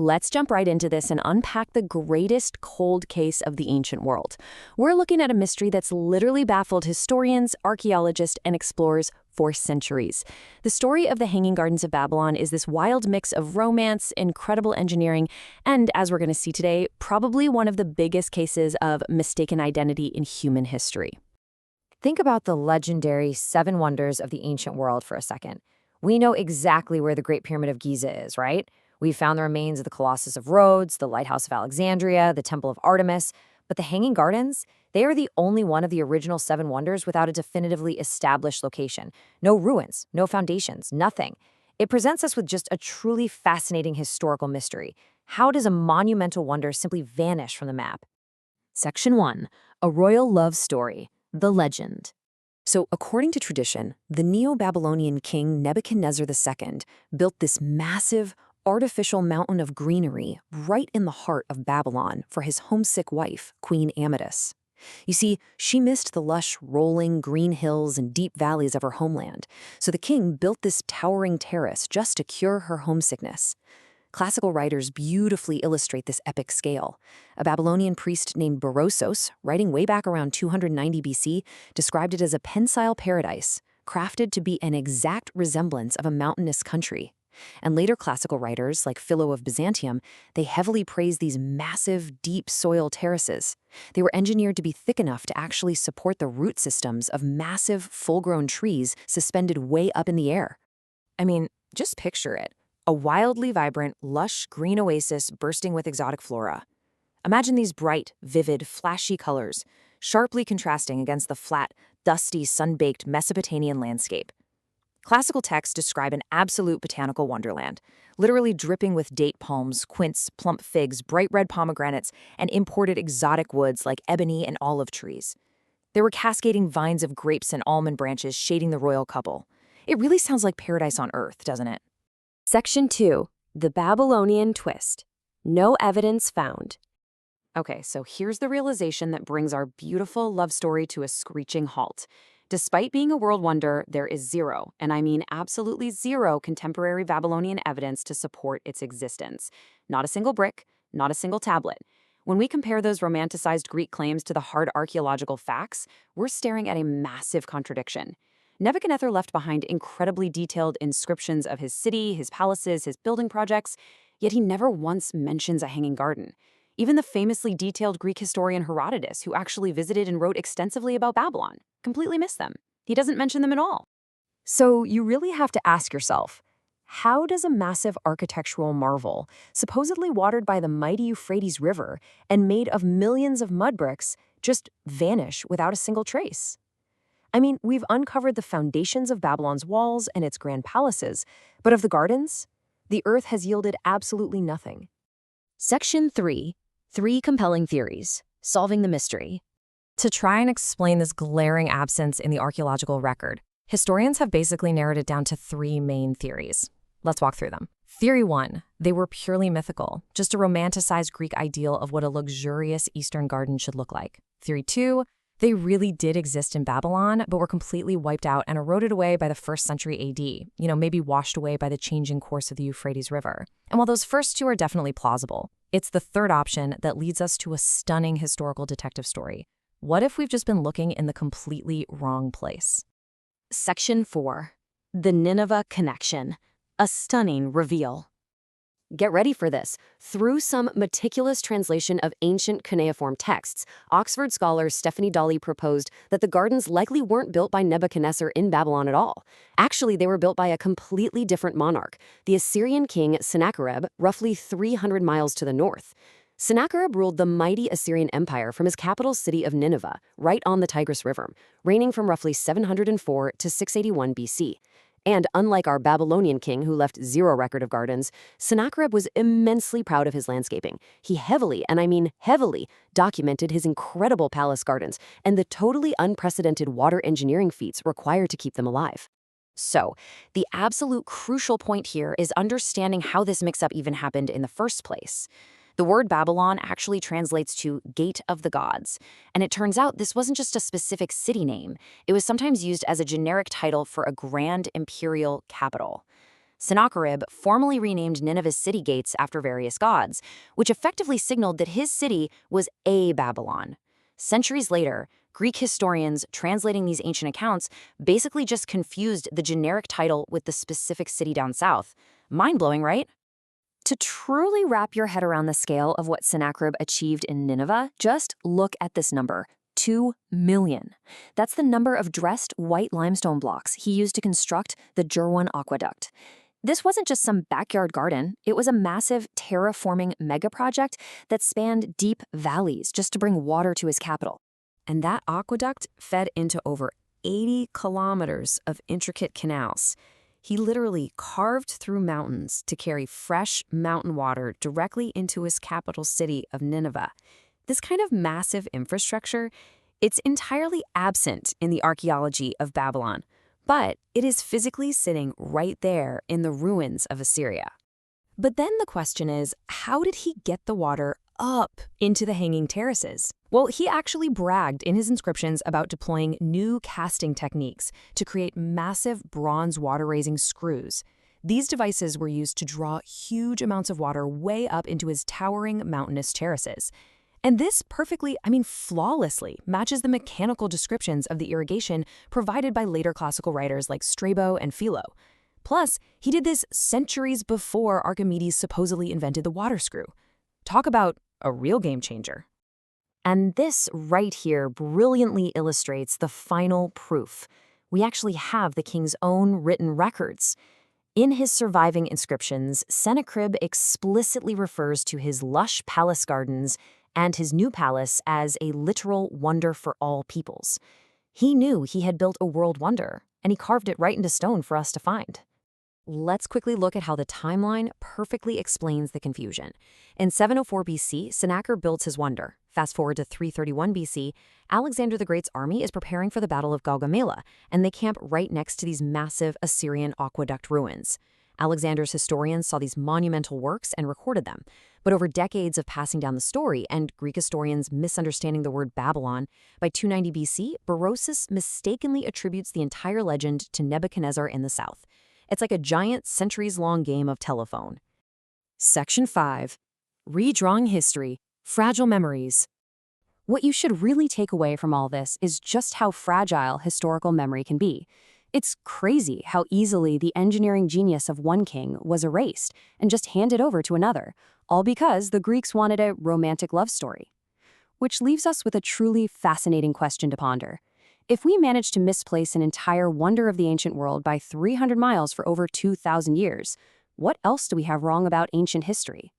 Let's jump right into this and unpack the greatest cold case of the ancient world. We're looking at a mystery that's literally baffled historians, archaeologists, and explorers for centuries. The story of the Hanging Gardens of Babylon is this wild mix of romance, incredible engineering, and, as we're going to see today, probably one of the biggest cases of mistaken identity in human history. Think about the legendary Seven Wonders of the ancient world for a second. We know exactly where the Great Pyramid of Giza is, right? We found the remains of the Colossus of Rhodes, the Lighthouse of Alexandria, the Temple of Artemis. But the Hanging Gardens, they are the only one of the original Seven Wonders without a definitively established location. No ruins, no foundations, nothing. It presents us with just a truly fascinating historical mystery. How does a monumental wonder simply vanish from the map? Section 1. A Royal Love Story. The Legend. So, according to tradition, the Neo-Babylonian king Nebuchadnezzar II built this massive, artificial mountain of greenery right in the heart of Babylon for his homesick wife, Queen Amidus. You see, she missed the lush, rolling green hills and deep valleys of her homeland, so the king built this towering terrace just to cure her homesickness. Classical writers beautifully illustrate this epic scale. A Babylonian priest named Berosus, writing way back around 290 BC, described it as a pensile paradise, crafted to be an exact resemblance of a mountainous country. And later classical writers, like Philo of Byzantium, they heavily praise these massive, deep soil terraces. They were engineered to be thick enough to actually support the root systems of massive, full-grown trees suspended way up in the air. I mean, just picture it. A wildly vibrant, lush green oasis bursting with exotic flora. Imagine these bright, vivid, flashy colors, sharply contrasting against the flat, dusty, sun-baked Mesopotamian landscape. Classical texts describe an absolute botanical wonderland, literally dripping with date palms, quince, plump figs, bright red pomegranates, and imported exotic woods like ebony and olive trees. There were cascading vines of grapes and almond branches shading the royal couple. It really sounds like paradise on earth, doesn't it? Section 2. The Babylonian Twist. No evidence found. Okay, so here's the realization that brings our beautiful love story to a screeching halt. Despite being a world wonder, there is zero, and I mean absolutely zero, contemporary Babylonian evidence to support its existence. Not a single brick, not a single tablet. When we compare those romanticized Greek claims to the hard archaeological facts, we're staring at a massive contradiction. Nebuchadnezzar left behind incredibly detailed inscriptions of his city, his palaces, his building projects, yet he never once mentions a hanging garden. Even the famously detailed Greek historian Herodotus, who actually visited and wrote extensively about Babylon, completely missed them. He doesn't mention them at all. So you really have to ask yourself, how does a massive architectural marvel, supposedly watered by the mighty Euphrates River and made of millions of mud bricks, just vanish without a single trace? I mean, we've uncovered the foundations of Babylon's walls and its grand palaces, but of the gardens, the earth has yielded absolutely nothing. Section 3. 3 compelling theories. Solving the mystery. To try and explain this glaring absence in the archaeological record, historians have basically narrowed it down to 3 main theories. Let's walk through them. Theory 1, they were purely mythical, just a romanticized Greek ideal of what a luxurious Eastern garden should look like. Theory 2, they really did exist in Babylon, but were completely wiped out and eroded away by the 1st century AD, maybe washed away by the changing course of the Euphrates River. And while those first 2 are definitely plausible, it's the 3rd option that leads us to a stunning historical detective story. What if we've just been looking in the completely wrong place? Section 4. The Nineveh Connection. A stunning reveal. Get ready for this. Through some meticulous translation of ancient cuneiform texts, Oxford scholar Stephanie Dawley proposed that the gardens likely weren't built by Nebuchadnezzar in Babylon at all. Actually, they were built by a completely different monarch, the Assyrian king Sennacherib, roughly 300 miles to the north. Sennacherib ruled the mighty Assyrian Empire from his capital city of Nineveh, right on the Tigris River, reigning from roughly 704 to 681 BC. And unlike our Babylonian king who left zero record of gardens, Sennacherib was immensely proud of his landscaping. He heavily, and I mean heavily, documented his incredible palace gardens and the totally unprecedented water engineering feats required to keep them alive. So, the absolute crucial point here is understanding how this mix-up even happened in the first place. The word Babylon actually translates to Gate of the Gods, and it turns out this wasn't just a specific city name. It was sometimes used as a generic title for a grand imperial capital. Sennacherib formally renamed Nineveh's city gates after various gods, which effectively signaled that his city was a Babylon. Centuries later, Greek historians translating these ancient accounts basically just confused the generic title with the specific city down south. Mind-blowing, right? To truly wrap your head around the scale of what Sennacherib achieved in Nineveh, just look at this number. 2 million. That's the number of dressed white limestone blocks he used to construct the Jurwan aqueduct. This wasn't just some backyard garden, it was a massive terraforming mega-project that spanned deep valleys just to bring water to his capital. And that aqueduct fed into over 80 kilometers of intricate canals. He literally carved through mountains to carry fresh mountain water directly into his capital city of Nineveh. This kind of massive infrastructure, it's entirely absent in the archaeology of Babylon, but it is physically sitting right there in the ruins of Assyria. But then the question is, how did he get the water up into the hanging terraces? Well, he actually bragged in his inscriptions about deploying new casting techniques to create massive bronze water-raising screws. These devices were used to draw huge amounts of water way up into his towering mountainous terraces. And this perfectly, flawlessly, matches the mechanical descriptions of the irrigation provided by later classical writers like Strabo and Philo. Plus, he did this centuries before Archimedes supposedly invented the water screw. Talk about a real game changer. And this right here brilliantly illustrates the final proof. We actually have the king's own written records. In his surviving inscriptions, Sennacherib explicitly refers to his lush palace gardens and his new palace as a literal wonder for all peoples. He knew he had built a world wonder, and he carved it right into stone for us to find. Let's quickly look at how the timeline perfectly explains the confusion. In 704 BC, Sennacherib builds his wonder. Fast forward to 331 BC, Alexander the Great's army is preparing for the Battle of Gaugamela, and they camp right next to these massive Assyrian aqueduct ruins. Alexander's historians saw these monumental works and recorded them. But over decades of passing down the story and Greek historians misunderstanding the word Babylon, by 290 BC, Berosus mistakenly attributes the entire legend to Nebuchadnezzar in the south. It's like a giant centuries-long game of telephone. Section 5. Redrawing History, Fragile Memories. What you should really take away from all this is just how fragile historical memory can be. It's crazy how easily the engineering genius of one king was erased and just handed over to another, all because the Greeks wanted a romantic love story. Which leaves us with a truly fascinating question to ponder. If we manage to misplace an entire wonder of the ancient world by 300 miles for over 2,000 years, what else do we have wrong about ancient history?